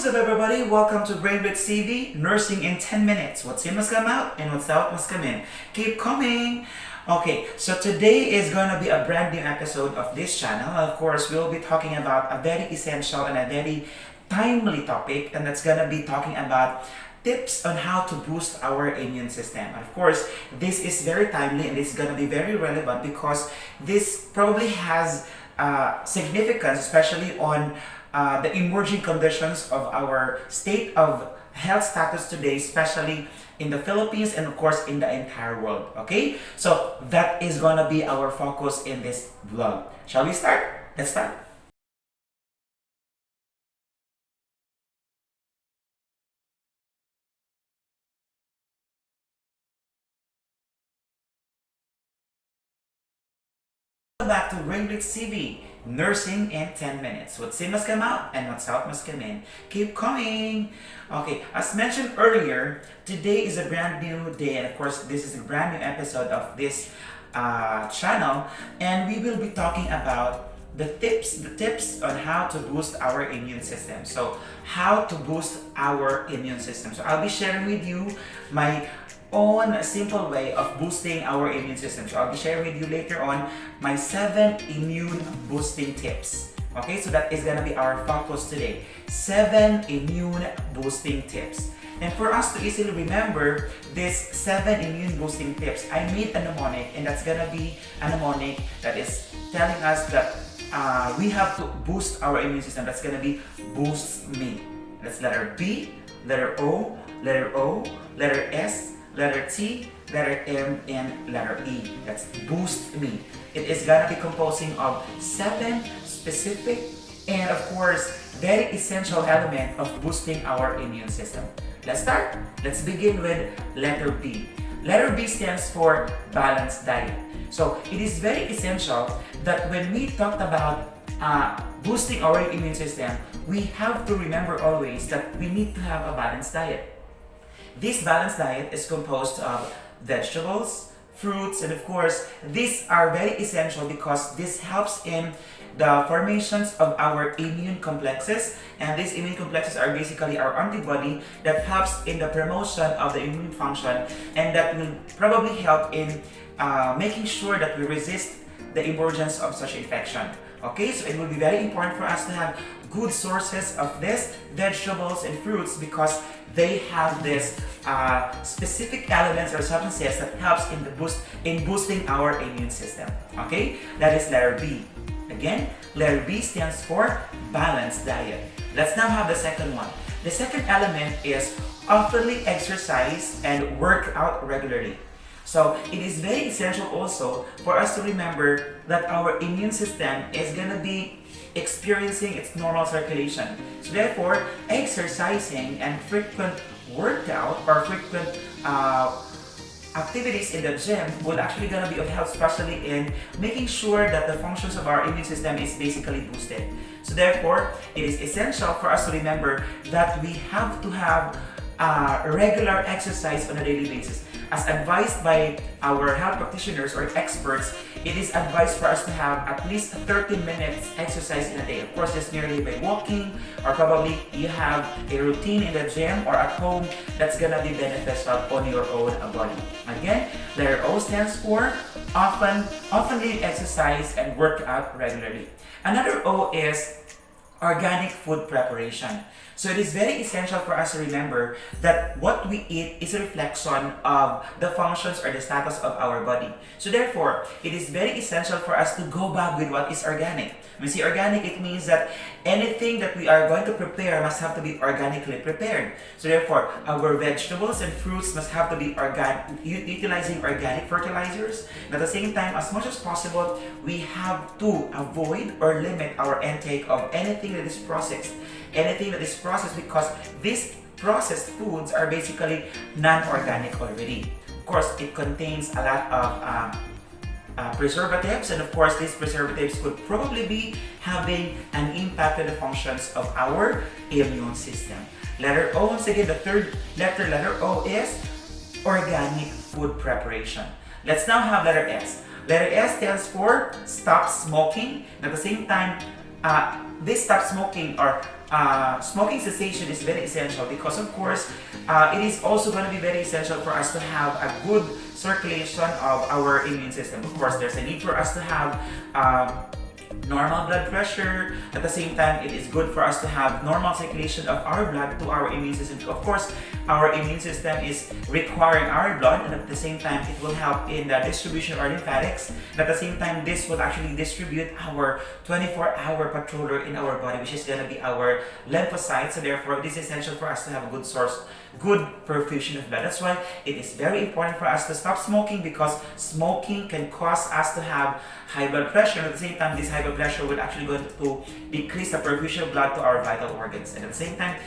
What's up everybody? Welcome to Brain with CV, Nursing in 10 Minutes. What's in must come out and what's out must come in. Keep coming! Okay, so today is going to be a brand new episode of this channel. Of course, we'll be talking about a very essential and a very timely topic, and that's going to be talking about tips on how to boost our immune system. And of course, this is very timely and it's going to be very relevant because this probably has significance, especially on the emerging conditions of our state of health status today, especially in the Philippines and of course in the entire world. Okay, so that is gonna be our focus in this vlog. Shall we start? Let's start. Welcome back to Brain with CV, Nursing in 10 Minutes. What's in must come out and what's out must come in. Keep coming! Okay, as mentioned earlier, today is a brand new day, and of course this is a brand new episode of this channel, and we will be talking about the tips on how to boost our immune system. So how to boost our immune system. So I'll be sharing with you my own simple way of boosting our immune system. So I'll be sharing with you later on my 7 immune boosting tips. Okay, so that is gonna be our focus today. 7 immune boosting tips. And for us to easily remember these 7 immune boosting tips, I made a mnemonic, and that's gonna be a mnemonic that is telling us that we have to boost our immune system. That's gonna be boost me. That's letter B, letter O, letter S, letter T, letter M, and letter E. That's boost me. It is gonna be composing of 7 specific and of course very essential element of boosting our immune system. Let's start. Let's begin with letter B. Letter B stands for balanced diet. So it is very essential that when we talked about boosting our immune system, we have to remember always that we need to have a balanced diet. This balanced diet is composed of vegetables, fruits, and of course, these are very essential because this helps in the formations of our immune complexes, and these immune complexes are basically our antibody that helps in the promotion of the immune function, and that will probably help in making sure that we resist the emergence of such infection. Okay, so it will be very important for us to have good sources of this vegetables and fruits because they have this specific elements or substances that helps in boosting our immune system. Okay, that is letter B. Again, letter B stands for balanced diet. Let's now have the second one. The second element is oftenly exercise and work out regularly. So it is very essential also for us to remember that our immune system is going to be experiencing its normal circulation. So therefore, exercising and frequent workout or frequent activities in the gym will actually going to be of help, especially in making sure that the functions of our immune system is basically boosted. So therefore, it is essential for us to remember that we have to have regular exercise on a daily basis. As advised by our health practitioners or experts, it is advised for us to have at least 30 minutes exercise in a day. Of course, just merely by walking, or probably you have a routine in the gym or at home that's gonna be beneficial on your own body. Again, letter O stands for oftenly exercise and work out regularly. Another O is organic food preparation. So it is very essential for us to remember that what we eat is a reflection of the functions or the status of our body. So therefore, it is very essential for us to go back with what is organic. When we say organic, it means that anything that we are going to prepare must have to be organically prepared. So therefore, our vegetables and fruits must have to be utilizing organic fertilizers. And at the same time, as much as possible, we have to avoid or limit our intake of anything that is processed. Anything that is processed, because these processed foods are basically non-organic already. Of course, it contains a lot of preservatives, and of course these preservatives could probably be having an impact on the functions of our immune system. Letter O, once again, the third letter O is organic food preparation. Let's now have letter S. Letter S stands for stop smoking, and at the same time this stop smoking or smoking cessation is very essential because of course it is also going to be very essential for us to have a good circulation of our immune system. Of course, there's a need for us to have normal blood pressure. At the same time, it is good for us to have normal circulation of our blood to our immune system. Of course, our immune system is requiring our blood, and at the same time, it will help in the distribution of our lymphatics. And at the same time, this will actually distribute our 24-hour patroller in our body, which is going to be our lymphocytes. So therefore, it is essential for us to have a good source, good perfusion of blood. That's why it is very important for us to stop smoking, because smoking can cause us to have high blood pressure. At the same time, this high blood pressure will actually going to decrease the perfusion of blood to our vital organs. And at the same time,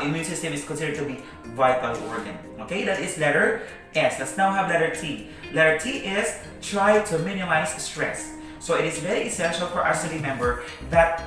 immune system is considered to be vital organ. Okay, that is letter S. Let's now have letter T. Letter T is try to minimize stress. So it is very essential for us to remember that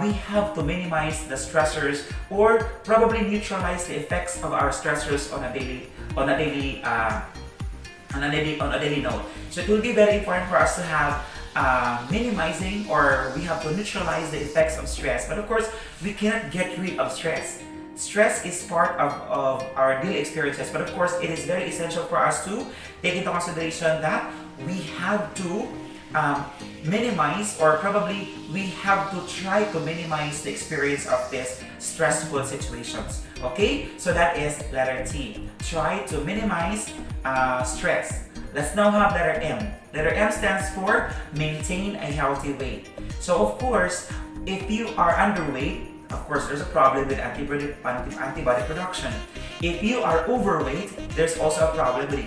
we have to minimize the stressors, or probably neutralize the effects of our stressors on a daily note. So it will be very important for us to have minimizing, or we have to neutralize the effects of stress. But of course, we cannot get rid of stress. Stress is part of our daily experiences, but of course, it is very essential for us to take into consideration that we have to minimize, or probably we have to try to minimize the experience of these stressful situations. Okay, so that is letter T. Try to minimize stress. Let's now have letter M. Letter M stands for maintain a healthy weight. So of course, if you are underweight, of course, there's a problem with antibody production. If you are overweight, there's also a problem with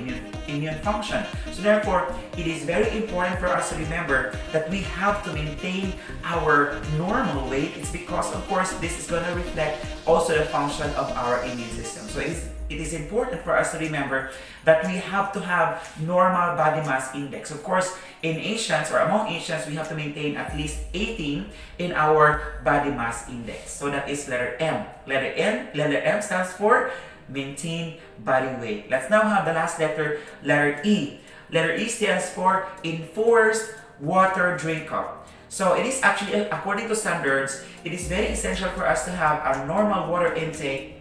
immune function. So therefore, it is very important for us to remember that we have to maintain our normal weight. It's because, of course, this is going to reflect also the function of our immune system. So it is important for us to remember that we have to have normal body mass index. Of course, in Asians, or among Asians, we have to maintain at least 18 in our body mass index. So that is letter M. Letter M stands for maintain body weight. Let's now have the last letter, letter E. Letter E stands for enforced water drink up. So it is actually, according to standards, it is very essential for us to have a normal water intake,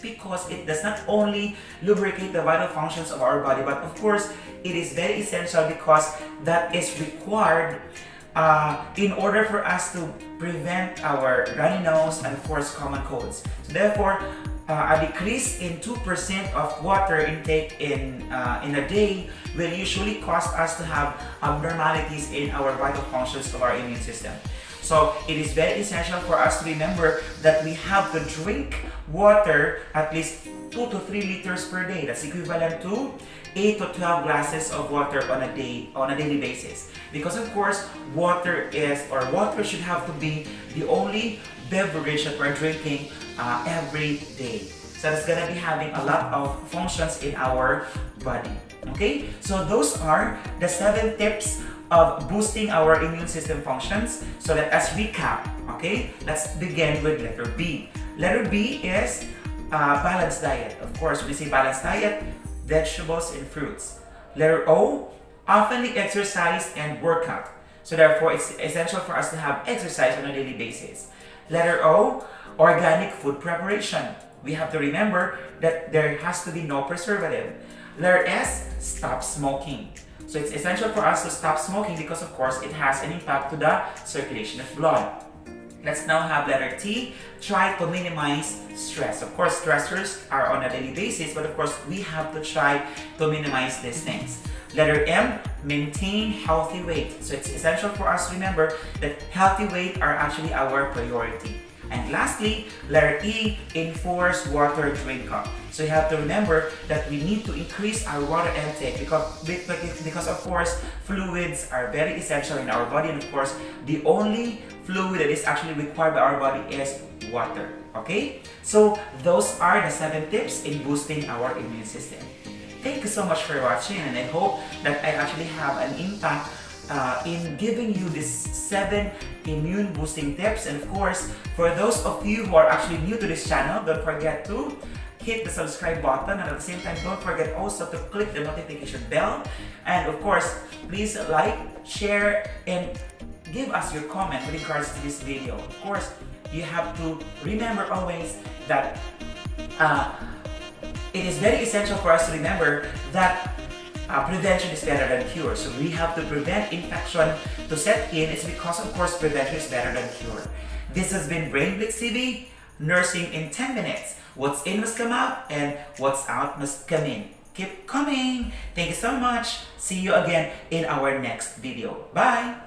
because it does not only lubricate the vital functions of our body, but of course, it is very essential because that is required in order for us to prevent our runny nose and of course common colds. So therefore, a decrease in 2% of water intake in a day will usually cause us to have abnormalities in our vital functions of our immune system. So it is very essential for us to remember that we have to drink water at least 2 to 3 liters per day. That's equivalent to 8 to 12 glasses of water on a daily basis. Because of course, water should have to be the only beverage that we're drinking every day. So it's gonna be having a lot of functions in our body. Okay, so those are the 7 tips of boosting our immune system functions. So let us recap. Okay, let's begin with letter B. Letter B is balanced diet. Of course, when we say balanced diet, vegetables and fruits. Letter O, oftenly exercise and workout. So therefore, it's essential for us to have exercise on a daily basis. Letter O, organic food preparation. We have to remember that there has to be no preservative. Letter S, stop smoking. So it's essential for us to stop smoking because of course it has an impact to the circulation of blood. Let's now have letter T, try to minimize stress. Of course, stressors are on a daily basis, but of course we have to try to minimize these things. Letter M, maintain healthy weight. So it's essential for us to remember that healthy weight are actually our priority. And lastly, letter E, enforce water drink up. So you have to remember that we need to increase our water intake because of course fluids are very essential in our body, and of course the only fluid that is actually required by our body is water. Okay? So those are the 7 tips in boosting our immune system. Thank you so much for watching, and I hope that I actually have an impact in giving you these 7 immune boosting tips. And of course, for those of you who are actually new to this channel, don't forget to hit the subscribe button, and at the same time, don't forget also to click the notification bell. And of course, please like, share, and give us your comment with regards to this video. Of course, you have to remember always that it is very essential for us to remember that prevention is better than cure. So we have to prevent infection to set in. It's because, of course, prevention is better than cure. This has been Brain Blitz TV, nursing in 10 minutes. What's in must come out, and what's out must come in. Keep coming. Thank you so much. See you again in our next video. Bye.